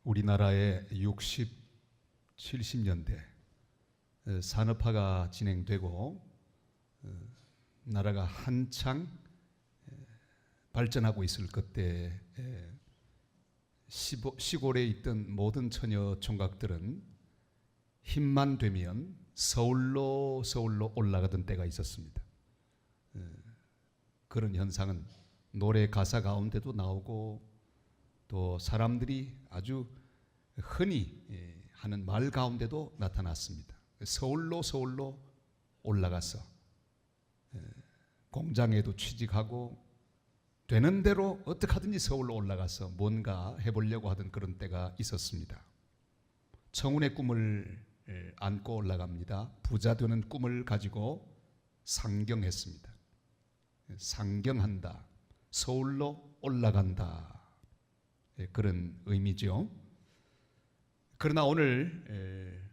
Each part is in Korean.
우리나라의 60, 70년대 산업화가 진행되고 나라가 한창 발전하고 있을 그때 시골에 있던 모든 처녀 총각들은 힘만 되면 서울로 올라가던 때가 있었습니다. 그런 현상은 노래 가사 가운데도 나오고 또 사람들이 아주 흔히 하는 말 가운데도 나타났습니다. 서울로 올라가서 공장에도 취직하고 되는 대로 어떻게 하든지 서울로 올라가서 뭔가 해보려고 하던 그런 때가 있었습니다. 청운의 꿈을 안고 올라갑니다. 부자 되는 꿈을 가지고 상경했습니다. 상경한다, 서울로 올라간다, 그런 의미죠. 그러나 오늘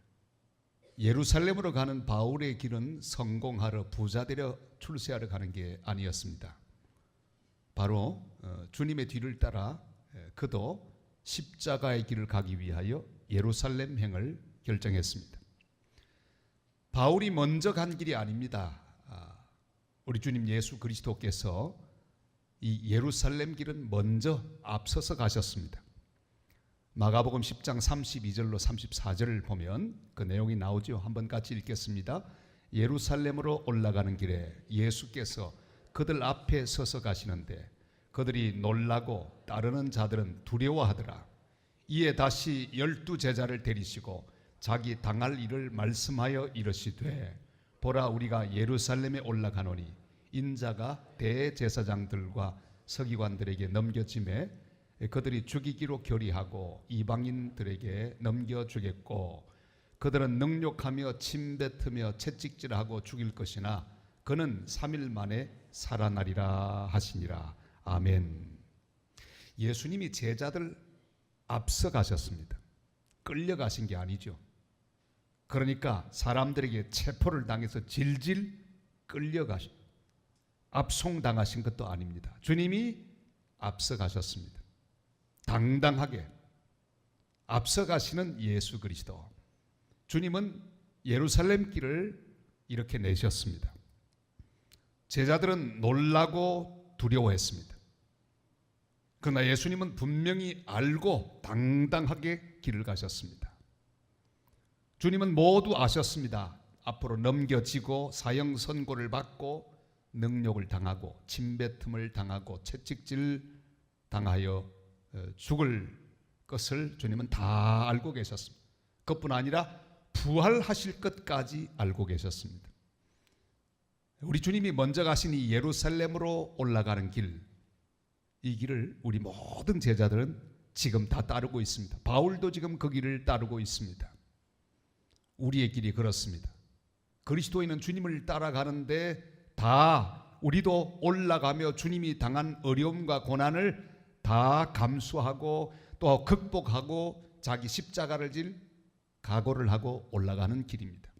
예루살렘으로 가는 바울의 길은 성공하러 부자되려 출세하러 가는 게 아니었습니다. 바로 주님의 뒤를 따라 그도 십자가의 길을 가기 위하여 예루살렘 행을 결정했습니다. 바울이 먼저 간 길이 아닙니다. 우리 주님 예수 그리스도께서 이 예루살렘 길은 먼저 앞서서 가셨습니다. 마가복음 10장 32절로 34절을 보면 그 내용이 나오죠. 한번 같이 읽겠습니다. 예루살렘으로 올라가는 길에 예수께서 그들 앞에 서서 가시는데 그들이 놀라고 따르는 자들은 두려워하더라. 이에 다시 12 제자를 데리시고 자기 당할 일을 말씀하여 이르시되 보라, 우리가 예루살렘에 올라가노니 인자가 대제사장들과 서기관들에게 넘겨짐에 그들이 죽이기로 결의하고 이방인들에게 넘겨주겠고 그들은 능욕하며 침뱉으며 채찍질하고 죽일 것이나 그는 3일 만에 살아나리라 하시니라. 아멘. 예수님이 제자들 앞서 가셨습니다. 끌려가신 게 아니죠. 그러니까 사람들에게 체포를 당해서 질질 끌려가신, 압송당하신 것도 아닙니다. 주님이 앞서 가셨습니다. 당당하게 앞서 가시는 예수 그리스도. 주님은 예루살렘 길을 이렇게 내셨습니다. 제자들은 놀라고 두려워했습니다. 그러나 예수님은 분명히 알고 당당하게 길을 가셨습니다. 주님은 모두 아셨습니다. 앞으로 넘겨지고 사형 선고를 받고 능욕을 당하고 침뱉음을 당하고 채찍질 당하여 죽을 것을 주님은 다 알고 계셨습니다. 그뿐 아니라 부활하실 것까지 알고 계셨습니다. 우리 주님이 먼저 가신 이 예루살렘으로 올라가는 길, 이 길을 우리 모든 제자들은 지금 다 따르고 있습니다. 바울도 지금 그 길을 따르고 있습니다. 우리의 길이 그렇습니다. 그리스도인은 주님을 따라가는데 다 우리도 올라가며 주님이 당한 어려움과 고난을 다 감수하고 또 극복하고 자기 십자가를 질 각오를 하고 올라가는 길입니다.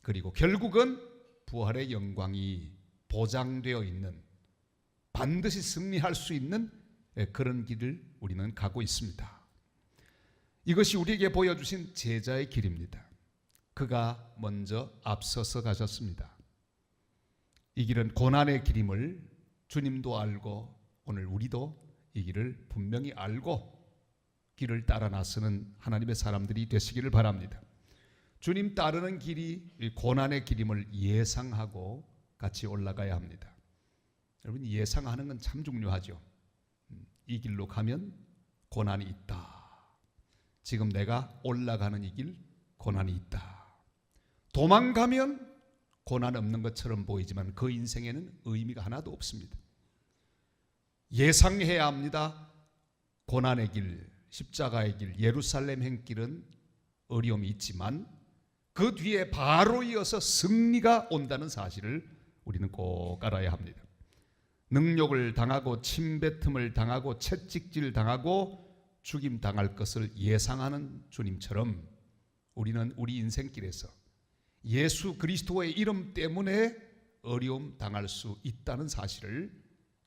그리고 결국은 부활의 영광이 보장되어 있는, 반드시 승리할 수 있는 그런 길을 우리는 가고 있습니다. 이것이 우리에게 보여주신 제자의 길입니다. 그가 먼저 앞서서 가셨습니다. 이 길은 고난의 길임을 주님도 알고 오늘 우리도 이 길을 분명히 알고 길을 따라 나서는 하나님의 사람들이 되시기를 바랍니다. 주님 따르는 길이 고난의 길임을 예상하고 같이 올라가야 합니다. 여러분, 예상하는 건 참 중요하죠. 이 길로 가면 고난이 있다. 지금 내가 올라가는 이 길 고난이 있다. 도망가면 고난 없는 것처럼 보이지만 그 인생에는 의미가 하나도 없습니다. 예상해야 합니다. 고난의 길, 십자가의 길, 예루살렘 행길은 어려움이 있지만 그 뒤에 바로 이어서 승리가 온다는 사실을 우리는 꼭 알아야 합니다. 능욕을 당하고 침뱉음을 당하고 채찍질 당하고 죽임 당할 것을 예상하는 주님처럼 우리는 우리 인생길에서 예수 그리스도의 이름 때문에 어려움 당할 수 있다는 사실을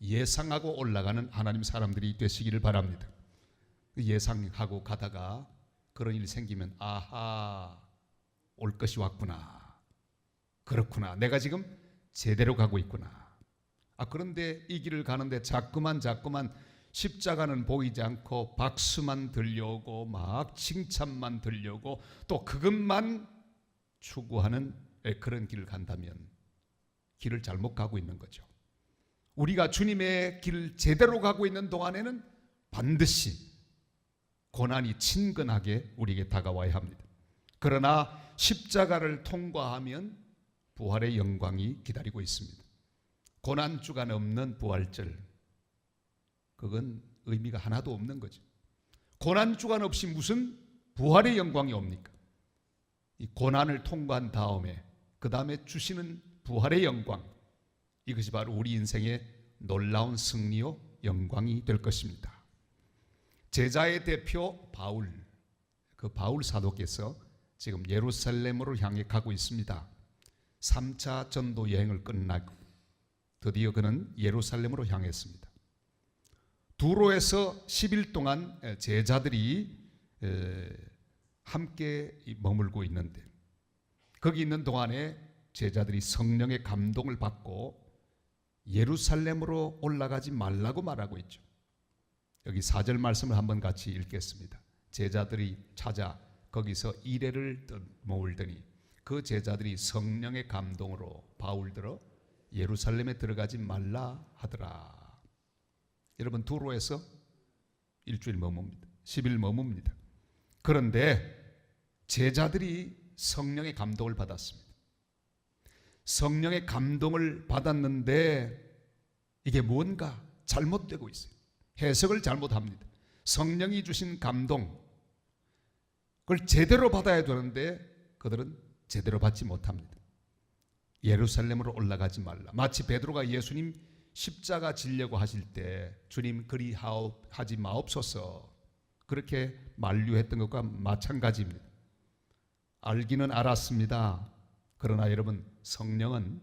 예상하고 올라가는 하나님 사람들이 되시기를 바랍니다. 예상하고 가다가 그런 일이 생기면 아하, 올 것이 왔구나. 그렇구나. 내가 지금 제대로 가고 있구나. 그런데 이 길을 가는데 자꾸만 십자가는 보이지 않고 박수만 들려오고 막 칭찬만 들려오고 또 그것만 추구하는 그런 길을 간다면 길을 잘못 가고 있는 거죠. 우리가 주님의 길을 제대로 가고 있는 동안에는 반드시 고난이 친근하게 우리에게 다가와야 합니다. 그러나 십자가를 통과하면 부활의 영광이 기다리고 있습니다. 고난주가 넘는 부활절, 그건 의미가 하나도 없는 거죠. 고난주간 없이 무슨 부활의 영광이 옵니까? 이 고난을 통과한 다음에 그 다음에 주시는 부활의 영광, 이것이 바로 우리 인생의 놀라운 승리요 영광이 될 것입니다. 제자의 대표 바울, 그 바울 사도께서 지금 예루살렘으로 향해 가고 있습니다. 3차 전도 여행을 끝나고 드디어 그는 예루살렘으로 향했습니다. 두로에서 10일 동안 제자들이 함께 머물고 있는데 거기 있는 동안에 제자들이 성령의 감동을 받고 예루살렘으로 올라가지 말라고 말하고 있죠. 여기 4절 말씀을 한번 같이 읽겠습니다. 제자들이 찾아 거기서 이레를 모으더니 그 제자들이 성령의 감동으로 바울들어 예루살렘에 들어가지 말라 하더라. 여러분, 두로에서 일주일 머뭅니다. 10일 머뭅니다. 그런데 제자들이 성령의 감동을 받았습니다. 성령의 감동을 받았는데 이게 뭔가 잘못되고 있어요. 해석을 잘못합니다. 성령이 주신 감동, 그걸 제대로 받아야 되는데 그들은 제대로 받지 못합니다. 예루살렘으로 올라가지 말라. 마치 베드로가 예수님 십자가 지려고 하실 때 주님 그리 하지 마옵소서 그렇게 만류했던 것과 마찬가지입니다. 알기는 알았습니다. 그러나 여러분, 성령은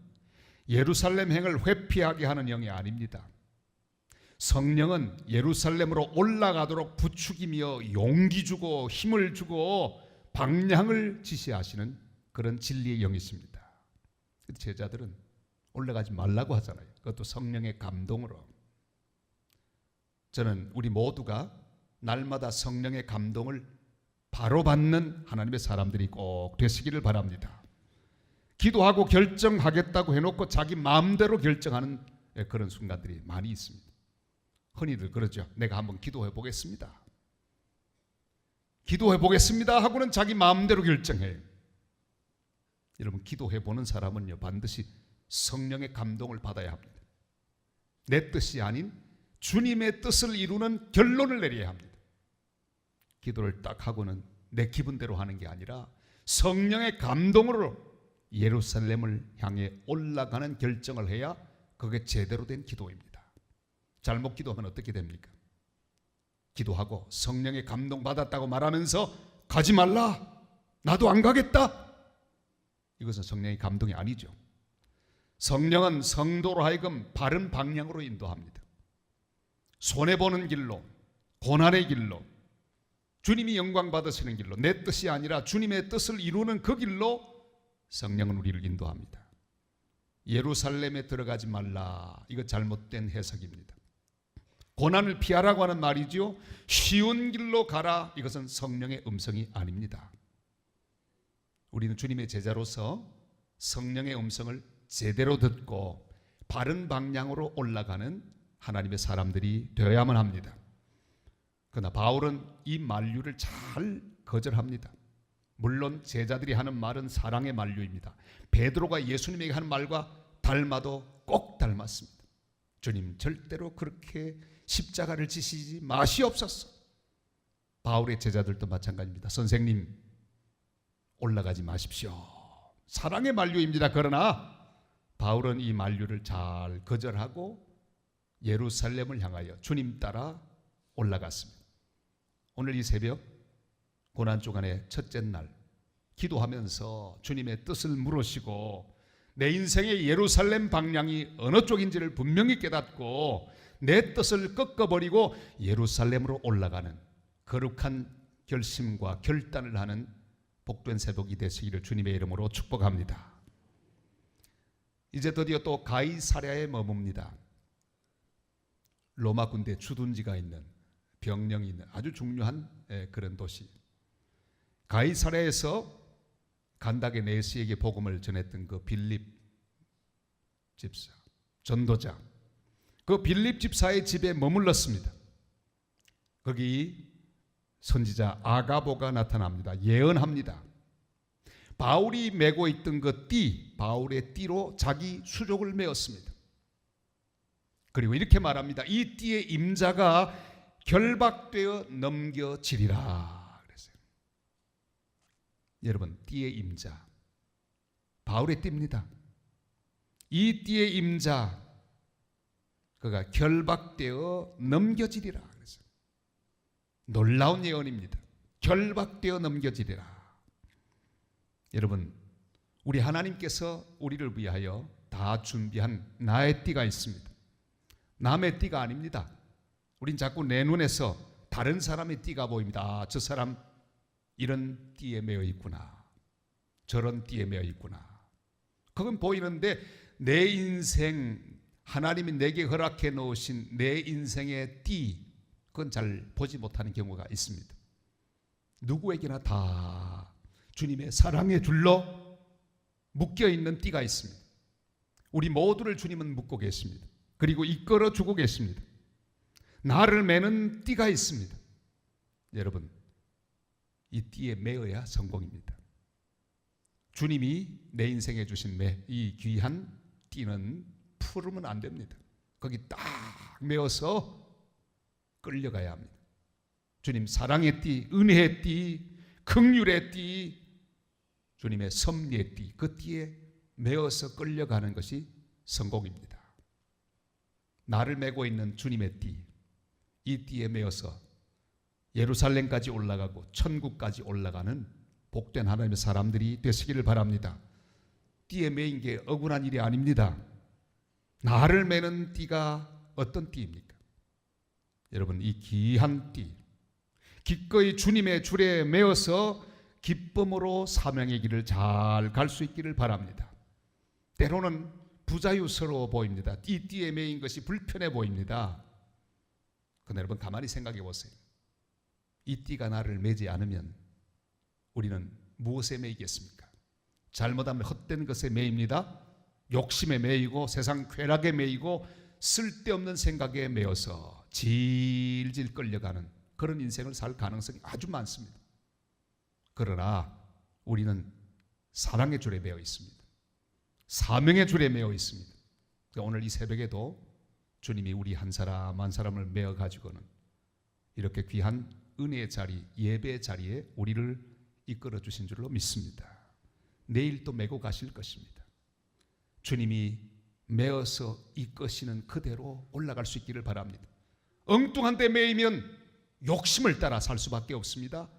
예루살렘 행을 회피하게 하는 영이 아닙니다. 성령은 예루살렘으로 올라가도록 부추기며 용기 주고 힘을 주고 방향을 지시하시는 그런 진리의 영이십니다. 제자들은 올라가지 말라고 하잖아요. 그것도 성령의 감동으로. 저는 우리 모두가 날마다 성령의 감동을 바로 받는 하나님의 사람들이 꼭 되시기를 바랍니다. 기도하고 결정하겠다고 해놓고 자기 마음대로 결정하는 그런 순간들이 많이 있습니다. 흔히들 그러죠. 내가 한번 기도해 보겠습니다. 기도해 보겠습니다 하고는 자기 마음대로 결정해요. 여러분, 기도해 보는 사람은요 반드시 성령의 감동을 받아야 합니다. 내 뜻이 아닌 주님의 뜻을 이루는 결론을 내려야 합니다. 기도를 딱 하고는 내 기분대로 하는 게 아니라 성령의 감동으로 예루살렘을 향해 올라가는 결정을 해야 그게 제대로 된 기도입니다. 잘못 기도하면 어떻게 됩니까? 기도하고 성령의 감동 받았다고 말하면서 가지 말라, 나도 안 가겠다, 이것은 성령의 감동이 아니죠. 성령은 성도로 하여금 바른 방향으로 인도합니다. 손해보는 길로, 고난의 길로, 주님이 영광 받으시는 길로, 내 뜻이 아니라 주님의 뜻을 이루는 그 길로 성령은 우리를 인도합니다. 예루살렘에 들어가지 말라, 이거 잘못된 해석입니다. 고난을 피하라고 하는 말이죠. 쉬운 길로 가라, 이것은 성령의 음성이 아닙니다. 우리는 주님의 제자로서 성령의 음성을 제대로 듣고 바른 방향으로 올라가는 하나님의 사람들이 되어야만 합니다. 그러나 바울은 이 만류를 잘 거절합니다. 물론 제자들이 하는 말은 사랑의 만류입니다. 베드로가 예수님에게 하는 말과 닮아도 꼭 닮았습니다. 주님, 절대로 그렇게 십자가를 지시지 마시옵소서. 바울의 제자들도 마찬가지입니다. 선생님, 올라가지 마십시오. 사랑의 만류입니다. 그러나 바울은 이 만류를 잘 거절하고 예루살렘을 향하여 주님 따라 올라갔습니다. 오늘 이 새벽 고난주간의 첫째 날 기도하면서 주님의 뜻을 물으시고 내 인생의 예루살렘 방향이 어느 쪽인지를 분명히 깨닫고 내 뜻을 꺾어버리고 예루살렘으로 올라가는 거룩한 결심과 결단을 하는 복된 새벽이 되시기를 주님의 이름으로 축복합니다. 이제 드디어 또 가이사랴에 머뭅니다. 로마 군대 주둔지가 있는, 병령이 있는 아주 중요한 그런 도시. 가이사랴에서 간다게 네시에게 복음을 전했던 그 빌립 집사, 전도자, 그 빌립 집사의 집에 머물렀습니다. 거기 선지자 아가보가 나타납니다. 예언합니다. 바울이 메고 있던 그 띠, 바울의 띠로 자기 수족을 메었습니다. 그리고 이렇게 말합니다. 이 띠의 임자가 결박되어 넘겨지리라 그랬어요. 여러분, 띠의 임자, 바울의 띠입니다. 이 띠의 임자, 그가 결박되어 넘겨지리라 그랬어요. 놀라운 예언입니다. 결박되어 넘겨지리라. 여러분, 우리 하나님께서 우리를 위하여 다 준비한 나의 띠가 있습니다. 남의 띠가 아닙니다. 우린 자꾸 내 눈에서 다른 사람의 띠가 보입니다. 아, 저 사람 이런 띠에 매여 있구나, 저런 띠에 매여 있구나. 그건 보이는데 내 인생, 하나님이 내게 허락해 놓으신 내 인생의 띠, 그건 잘 보지 못하는 경우가 있습니다. 누구에게나 다 주님의 사랑의 줄로 묶여있는 띠가 있습니다. 우리 모두를 주님은 묶고 계십니다. 그리고 이끌어 주고 계십니다. 나를 매는 띠가 있습니다. 여러분, 이 띠에 매어야 성공입니다. 주님이 내 인생에 주신 이 귀한 띠는 풀으면 안 됩니다. 거기 딱 매어서 끌려가야 합니다. 주님 사랑의 띠, 은혜의 띠, 긍휼의 띠, 주님의 섭리의 띠, 그 띠에 매어서 끌려가는 것이 성공입니다. 나를 메고 있는 주님의 띠, 이 띠에 매어서 예루살렘까지 올라가고 천국까지 올라가는 복된 하나님의 사람들이 되시기를 바랍니다. 띠에 매인 게 억울한 일이 아닙니다. 나를 매는 띠가 어떤 띠입니까? 여러분, 이 귀한 띠, 기꺼이 주님의 줄에 매어서 기쁨으로 사명의 길을 잘 갈 수 있기를 바랍니다. 때로는 부자유스러워 보입니다. 이 띠에 매인 것이 불편해 보입니다. 그런데 여러분, 가만히 생각해 보세요. 이 띠가 나를 매지 않으면 우리는 무엇에 매이겠습니까? 잘못하면 헛된 것에 매입니다. 욕심에 매이고 세상 쾌락에 매이고 쓸데없는 생각에 매여서 질질 끌려가는 그런 인생을 살 가능성이 아주 많습니다. 그러나 우리는 사랑의 줄에 매여 있습니다. 사명의 줄에 매여 있습니다. 오늘 이 새벽에도 주님이 우리 한 사람 한 사람을 매어 가지고는 이렇게 귀한 은혜의 자리, 예배의 자리에 우리를 이끌어 주신 줄로 믿습니다. 내일 또 메고 가실 것입니다. 주님이 매어서 이끄시는 그대로 올라갈 수 있기를 바랍니다. 엉뚱한 데 매이면 욕심을 따라 살 수밖에 없습니다.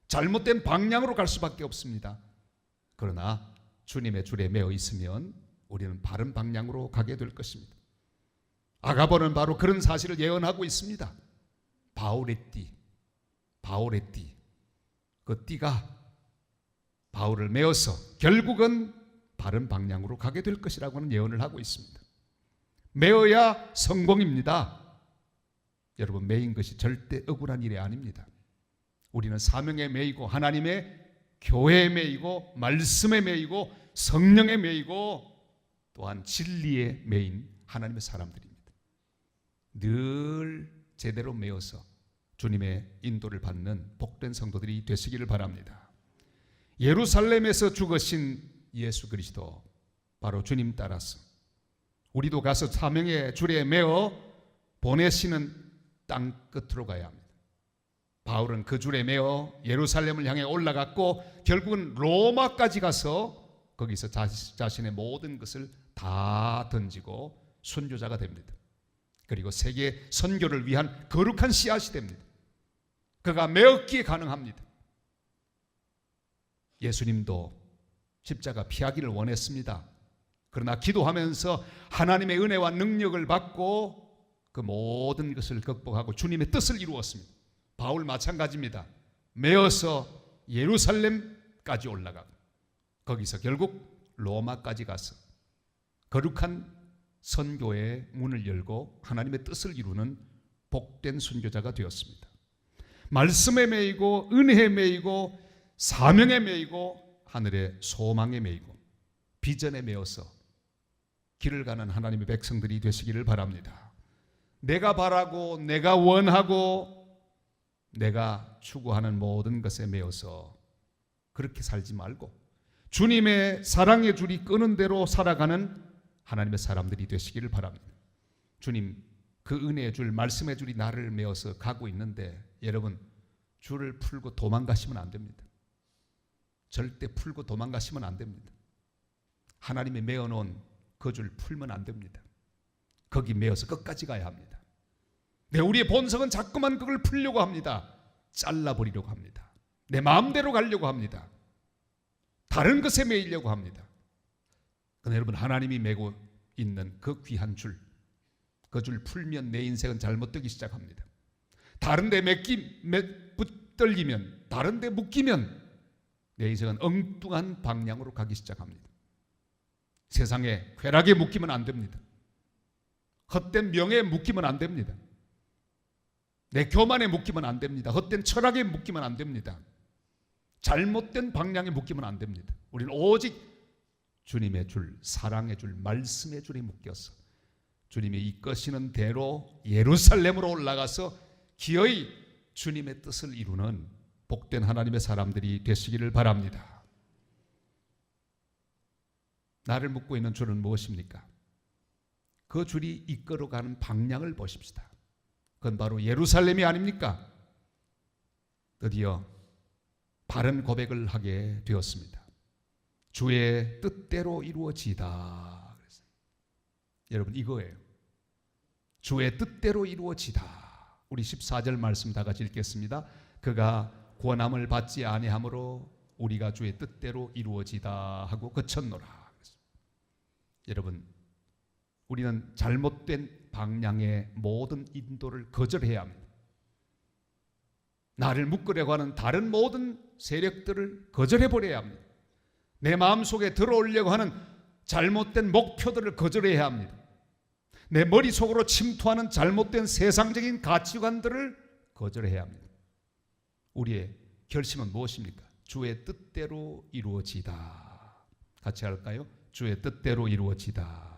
잘못된 방향으로 갈 수밖에 없습니다. 그러나 주님의 줄에 매어 있으면 우리는 바른 방향으로 가게 될 것입니다. 아가보는 바로 그런 사실을 예언하고 있습니다. 바울의 띠, 그 띠가 바울을 메어서 결국은 바른 방향으로 가게 될 것이라고 하는 예언을 하고 있습니다. 메어야 성공입니다. 여러분, 매인 것이 절대 억울한 일이 아닙니다. 우리는 사명에 매이고 하나님의 교회에 매이고 말씀에 매이고 성령에 매이고 또한 진리에 매인 하나님의 사람들입니다. 늘 제대로 매어서 주님의 인도를 받는 복된 성도들이 되시기를 바랍니다. 예루살렘에서 죽으신 예수 그리스도, 바로 주님 따라서 우리도 가서 사명의 줄에 매어 보내시는 땅 끝으로 가야 합니다. 바울은 그 줄에 매어 예루살렘을 향해 올라갔고 결국은 로마까지 가서 거기서 자신의 모든 것을 다 던지고 선교자가 됩니다. 그리고 세계 선교를 위한 거룩한 씨앗이 됩니다. 그가 매었기에 가능합니다. 예수님도 십자가 피하기를 원했습니다. 그러나 기도하면서 하나님의 은혜와 능력을 받고 그 모든 것을 극복하고 주님의 뜻을 이루었습니다. 바울 마찬가지입니다. 메어서 예루살렘까지 올라가고 거기서 결국 로마까지 가서 거룩한 선교의 문을 열고 하나님의 뜻을 이루는 복된 순교자가 되었습니다. 말씀에 매이고 은혜에 매이고 사명에 매이고 하늘의 소망에 매이고 비전에 매어서 길을 가는 하나님의 백성들이 되시기를 바랍니다. 내가 바라고 내가 원하고 내가 추구하는 모든 것에 매어서 그렇게 살지 말고 주님의 사랑의 줄이 끄는 대로 살아가는 하나님의 사람들이 되시기를 바랍니다. 주님, 그 은혜의 줄, 말씀의 줄이 나를 메어서 가고 있는데 여러분, 줄을 풀고 도망가시면 안 됩니다. 절대 풀고 도망가시면 안 됩니다. 하나님이 메어놓은 그 줄 풀면 안 됩니다. 거기 메어서 끝까지 가야 합니다. 우리의 본성은 자꾸만 그걸 풀려고 합니다. 잘라버리려고 합니다. 내 마음대로 가려고 합니다. 다른 것에 매이려고 합니다. 그러나 여러분, 하나님이 메고 있는 그 귀한 줄, 그 줄 풀면 내 인생은 잘못되기 시작합니다. 다른 데 붙들리면, 다른 데 묶이면 내 인생은 엉뚱한 방향으로 가기 시작합니다. 세상에 쾌락에 묶이면 안 됩니다. 헛된 명예에 묶이면 안 됩니다. 내 교만에 묶이면 안 됩니다. 헛된 철학에 묶이면 안 됩니다. 잘못된 방향에 묶이면 안 됩니다. 우리는 오직 주님의 줄, 사랑의 줄, 말씀의 줄에 묶여서 주님이 이끄시는 대로 예루살렘으로 올라가서 기어이 주님의 뜻을 이루는 복된 하나님의 사람들이 되시기를 바랍니다. 나를 묶고 있는 줄은 무엇입니까? 그 줄이 이끌어가는 방향을 보십시다. 그건 바로 예루살렘이 아닙니까? 드디어 바른 고백을 하게 되었습니다. 주의 뜻대로 이루어지다. 여러분, 이거예요. 주의 뜻대로 이루어지다. 우리 14절 말씀 다 같이 읽겠습니다. 그가 권함을 받지 아니하므로 우리가 주의 뜻대로 이루어지다 하고 그쳤노라. 여러분, 우리는 잘못된 방향의 모든 인도를 거절해야 합니다. 나를 묶으려고 하는 다른 모든 세력들을 거절해버려야 합니다. 내 마음속에 들어오려고 하는 잘못된 목표들을 거절해야 합니다. 내 머릿속으로 침투하는 잘못된 세상적인 가치관들을 거절해야 합니다. 우리의 결심은 무엇입니까? 주의 뜻대로 이루어지다. 같이 할까요? 주의 뜻대로 이루어지다.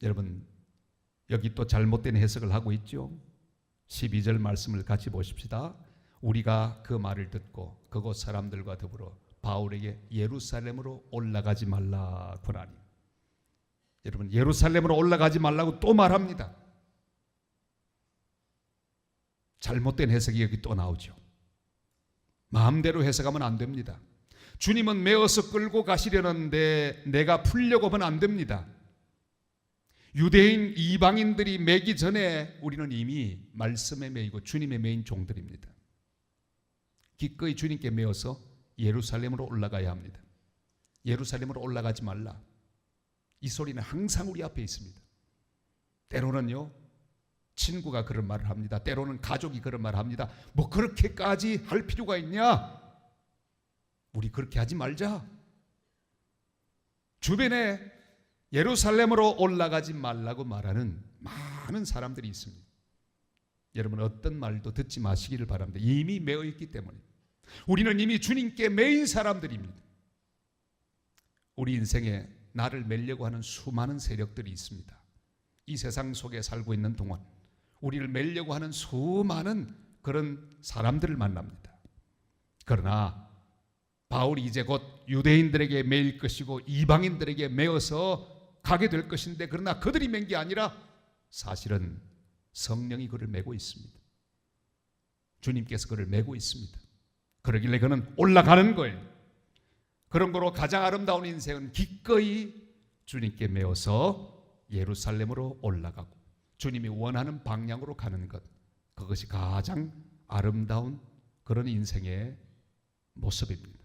여러분, 여기 또 잘못된 해석을 하고 있죠. 12절 말씀을 같이 보십시다. 우리가 그 말을 듣고 그곳 사람들과 더불어 바울에게 예루살렘으로 올라가지 말라고 하니. 여러분, 예루살렘으로 올라가지 말라고 또 말합니다. 잘못된 해석이 여기 또 나오죠. 마음대로 해석하면 안 됩니다. 주님은 메어서 끌고 가시려는데 내가 풀려고 하면 안 됩니다. 유대인 이방인들이 매기 전에 우리는 이미 말씀에 매이고 주님의 매인 종들입니다. 기꺼이 주님께 매어서 예루살렘으로 올라가야 합니다. 예루살렘으로 올라가지 말라. 이 소리는 항상 우리 앞에 있습니다. 때로는요, 친구가 그런 말을 합니다. 때로는 가족이 그런 말을 합니다. 뭐 그렇게까지 할 필요가 있냐? 우리 그렇게 하지 말자. 주변에 예루살렘으로 올라가지 말라고 말하는 많은 사람들이 있습니다. 여러분, 어떤 말도 듣지 마시기를 바랍니다. 이미 매어 있기 때문에. 우리는 이미 주님께 매인 사람들입니다. 우리 인생에 나를 매려고 하는 수많은 세력들이 있습니다. 이 세상 속에 살고 있는 동안 우리를 매려고 하는 수많은 그런 사람들을 만납니다. 그러나 바울이 이제 곧 유대인들에게 매일 것이고 이방인들에게 매어서 가게 될 것인데, 그러나 그들이 맨 게 아니라 사실은 성령이 그를 메고 있습니다. 주님께서 그를 메고 있습니다. 그러길래 그는 올라가는 거예요. 그런 거로 가장 아름다운 인생은 기꺼이 주님께 메어서 예루살렘으로 올라가고 주님이 원하는 방향으로 가는 것, 그것이 가장 아름다운 그런 인생의 모습입니다.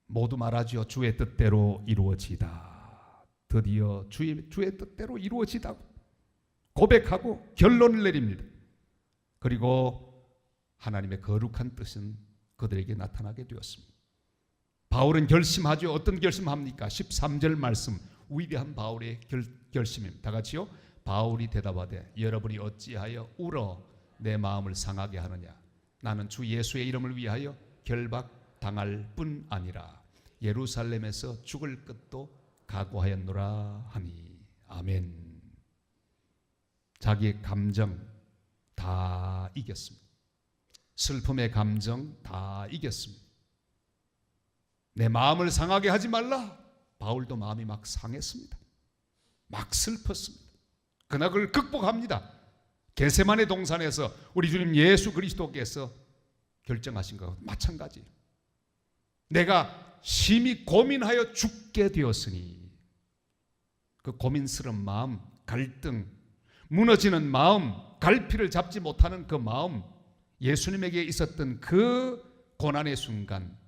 모두 말하죠. 주의 뜻대로 이루어지다. 드디어 주의 뜻대로 이루어지다고 고백하고 결론을 내립니다. 그리고 하나님의 거룩한 뜻은 그들에게 나타나게 되었습니다. 바울은 결심하죠. 어떤 결심합니까? 13절 말씀, 위대한 바울의 결심입니다. 다 같이요. 바울이 대답하되 여러분이 어찌하여 울어 내 마음을 상하게 하느냐. 나는 주 예수의 이름을 위하여 결박당할 뿐 아니라 예루살렘에서 죽을 것도 각오하였노라 하니. 아멘. 자기의 감정 다 이겼습니다. 슬픔의 감정 다 이겼습니다. 내 마음을 상하게 하지 말라. 바울도 마음이 막 상했습니다. 막 슬펐습니다. 그러나 그걸 극복합니다. 겟세마네 동산에서 우리 주님 예수 그리스도께서 결정하신 것과 마찬가지예요. 내가 심히 고민하여 죽게 되었으니 그 고민스러운 마음, 갈등, 무너지는 마음, 갈피를 잡지 못하는 그 마음, 예수님에게 있었던 그 고난의 순간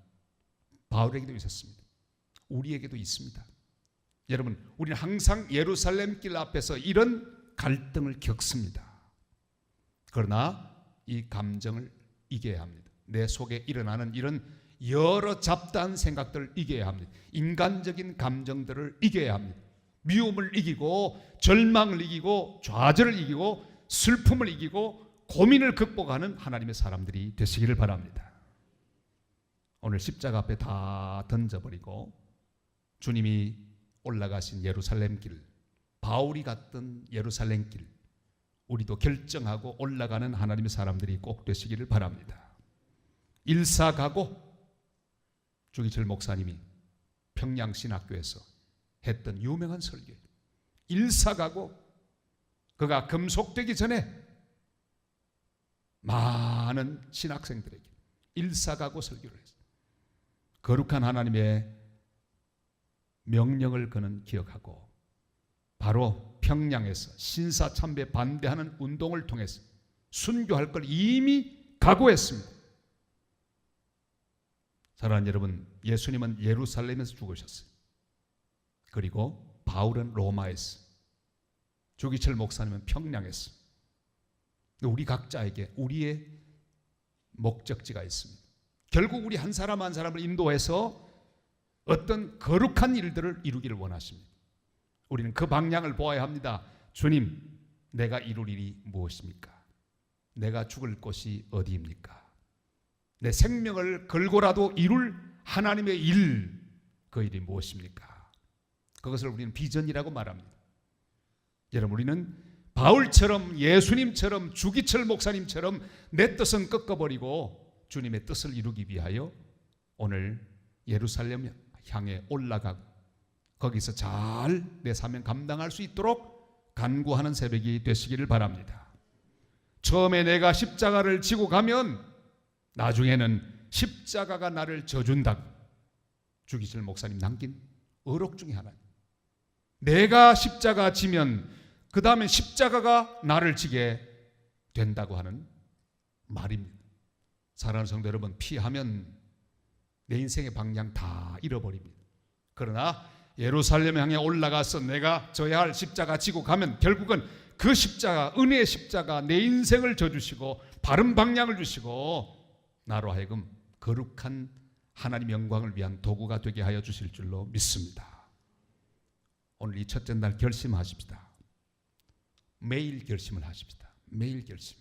바울에게도 있었습니다. 우리에게도 있습니다. 여러분, 우리는 항상 예루살렘 길 앞에서 이런 갈등을 겪습니다. 그러나 이 감정을 이겨야 합니다. 내 속에 일어나는 이런 여러 잡다한 생각들을 이겨야 합니다. 인간적인 감정들을 이겨야 합니다. 미움을 이기고 절망을 이기고 좌절을 이기고 슬픔을 이기고 고민을 극복하는 하나님의 사람들이 되시기를 바랍니다. 오늘 십자가 앞에 다 던져버리고 주님이 올라가신 예루살렘 길, 바울이 갔던 예루살렘 길, 우리도 결정하고 올라가는 하나님의 사람들이 꼭 되시기를 바랍니다. 일사가고 주기철 목사님이 평양신학교에서 했던 유명한 설교, 일사가고 그가 금속되기 전에 많은 신학생들에게 일사가고 설교를 했어요. 거룩한 하나님의 명령을 그는 기억하고 바로 평양에서 신사참배 반대하는 운동을 통해서 순교할 걸 이미 각오했습니다. 사랑하는 여러분, 예수님은 예루살렘에서 죽으셨어요. 그리고 바울은 로마에서, 주기철 목사님은 평양에서. 우리 각자에게 우리의 목적지가 있습니다. 결국 우리 한 사람 한 사람을 인도해서 어떤 거룩한 일들을 이루기를 원하십니다. 우리는 그 방향을 보아야 합니다. 주님, 내가 이룰 일이 무엇입니까? 내가 죽을 곳이 어디입니까? 내 생명을 걸고라도 이룰 하나님의 일, 그 일이 무엇입니까? 그것을 우리는 비전이라고 말합니다. 여러분, 우리는 바울처럼, 예수님처럼, 주기철 목사님처럼 내 뜻은 꺾어버리고 주님의 뜻을 이루기 위하여 오늘 예루살렘 향해 올라가고 거기서 잘 내 사명 감당할 수 있도록 간구하는 새벽이 되시기를 바랍니다. 처음에 내가 십자가를 지고 가면 나중에는 십자가가 나를 져준다고 주기철 목사님 남긴 어록 중에 하나입니다. 내가 십자가 지면 그 다음에 십자가가 나를 지게 된다고 하는 말입니다. 사랑하는 성도 여러분, 피하면 내 인생의 방향 다 잃어버립니다. 그러나 예루살렘 향해 올라가서 내가 져야 할 십자가 지고 가면 결국은 그 십자가, 은혜의 십자가 내 인생을 져주시고 바른 방향을 주시고 나로 하여금 거룩한 하나님 영광을 위한 도구가 되게 하여 주실 줄로 믿습니다. 오늘 이 첫째 날 결심하십시다. 매일 결심을 하십시다. 매일 결심.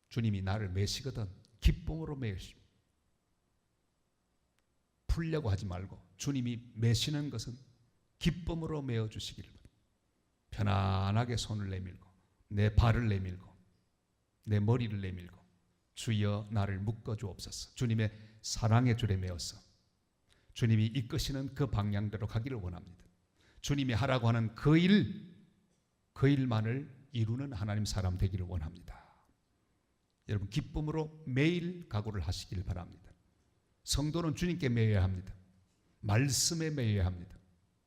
주님이 나를 매시거든 기쁨으로 매십시오. 풀려고 하지 말고 주님이 매시는 것은 기쁨으로 메어 주시기를 바랍니다. 편안하게 손을 내밀고 내 발을 내밀고 내 머리를 내밀고 주여 나를 묶어 주옵소서. 주님의 사랑의 줄에 메어서 주님이 이끄시는 그 방향대로 가기를 원합니다. 주님이 하라고 하는 그 일만을 이루는 하나님 사람 되기를 원합니다. 여러분, 기쁨으로 매일 각오를 하시길 바랍니다. 성도는 주님께 매여야 합니다. 말씀에 매여야 합니다.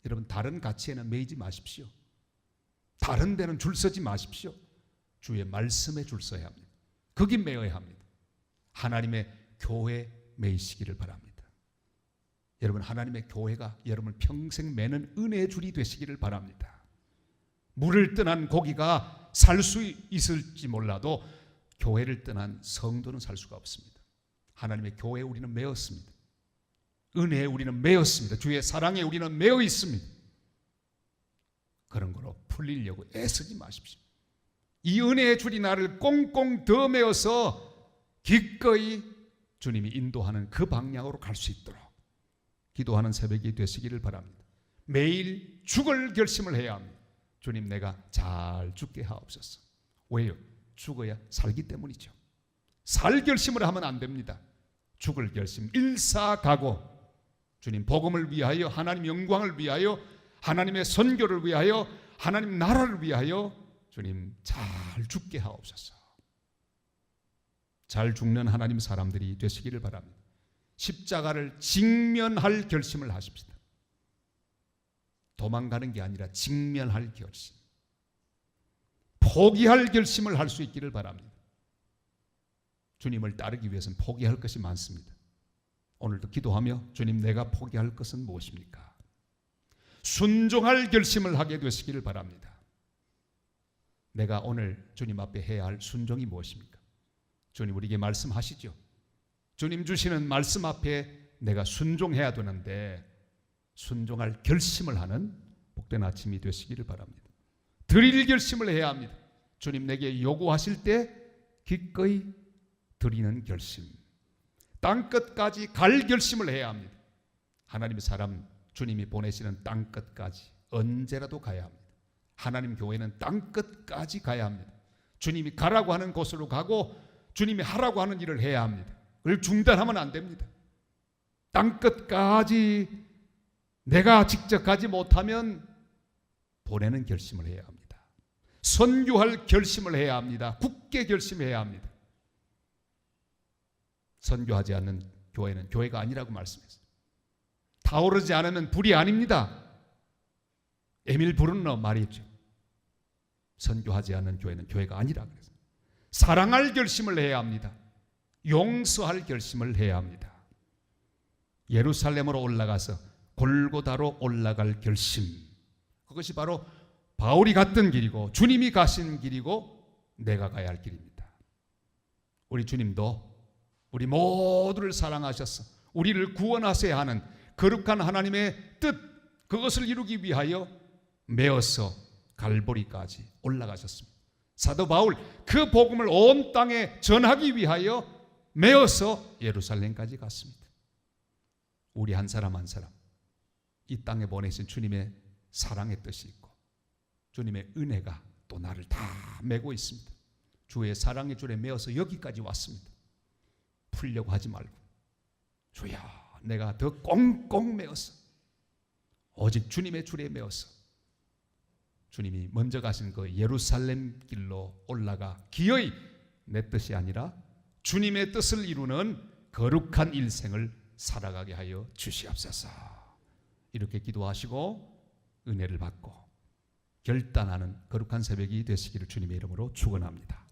여러분, 다른 가치에는 매이지 마십시오. 다른 데는 줄 서지 마십시오. 주의 말씀에 줄 서야 합니다. 거기 매여야 합니다. 하나님의 교회에 매이시기를 바랍니다. 여러분, 하나님의 교회가 여러분을 평생 매는 은혜의 줄이 되시기를 바랍니다. 물을 떠난 고기가 살 수 있을지 몰라도 교회를 떠난 성도는 살 수가 없습니다. 하나님의 교회에 우리는 매였습니다. 은혜에 우리는 매였습니다. 주의 사랑에 우리는 매여 있습니다. 그런 거로 풀리려고 애쓰지 마십시오. 이 은혜의 줄이 나를 꽁꽁 더 매어서 기꺼이 주님이 인도하는 그 방향으로 갈 수 있도록 기도하는 새벽이 되시기를 바랍니다. 매일 죽을 결심을 해야 합니다. 주님, 내가 잘 죽게 하옵소서. 왜요? 죽어야 살기 때문이죠. 살 결심을 하면 안 됩니다. 죽을 결심, 일사각오. 주님 복음을 위하여, 하나님 영광을 위하여, 하나님의 선교를 위하여, 하나님 나라를 위하여 주님 잘 죽게 하옵소서. 잘 죽는 하나님 사람들이 되시기를 바랍니다. 십자가를 직면할 결심을 하십시다. 도망가는 게 아니라 직면할 결심, 포기할 결심을 할 수 있기를 바랍니다. 주님을 따르기 위해서는 포기할 것이 많습니다. 오늘도 기도하며 주님, 내가 포기할 것은 무엇입니까? 순종할 결심을 하게 되시기를 바랍니다. 내가 오늘 주님 앞에 해야 할 순종이 무엇입니까? 주님 우리에게 말씀하시죠. 주님 주시는 말씀 앞에 내가 순종해야 되는데 순종할 결심을 하는 복된 아침이 되시기를 바랍니다. 드릴 결심을 해야 합니다. 주님 내게 요구하실 때 기꺼이 드리는 결심, 땅끝까지 갈 결심을 해야 합니다. 하나님의 사람 주님이 보내시는 땅끝까지 언제라도 가야 합니다. 하나님 교회는 땅끝까지 가야 합니다. 주님이 가라고 하는 곳으로 가고 주님이 하라고 하는 일을 해야 합니다. 그걸 중단하면 안 됩니다. 땅끝까지 내가 직접 가지 못하면 보내는 결심을 해야 합니다. 선교할 결심을 해야 합니다. 굳게 결심해야 합니다. 선교하지 않는 교회는 교회가 아니라고 말씀했어요. 타오르지 않으면 불이 아닙니다. 에밀 브룬너 말이 있죠. 선교하지 않는 교회는 교회가 아니라 그랬어요. 사랑할 결심을 해야 합니다. 용서할 결심을 해야 합니다. 예루살렘으로 올라가서 골고다로 올라갈 결심, 그것이 바로 바울이 갔던 길이고 주님이 가신 길이고 내가 가야 할 길입니다. 우리 주님도 우리 모두를 사랑하셔서 우리를 구원하셔야 하는 거룩한 하나님의 뜻, 그것을 이루기 위하여 메어서 갈보리까지 올라가셨습니다. 사도 바울 그 복음을 온 땅에 전하기 위하여 메어서 예루살렘까지 갔습니다. 우리 한 사람 한 사람 이 땅에 보내신 주님의 사랑의 뜻이 있고 주님의 은혜가 또 나를 다 메고 있습니다. 주의 사랑의 줄에 메어서 여기까지 왔습니다. 풀려고 하지 말고 주여 내가 더 꽁꽁 메어서 오직 주님의 줄에 메어서 주님이 먼저 가신 그 예루살렘 길로 올라가 기어이 내 뜻이 아니라 주님의 뜻을 이루는 거룩한 일생을 살아가게 하여 주시옵소서. 이렇게 기도하시고 은혜를 받고 결단하는 거룩한 새벽이 되시기를 주님의 이름으로 축원합니다.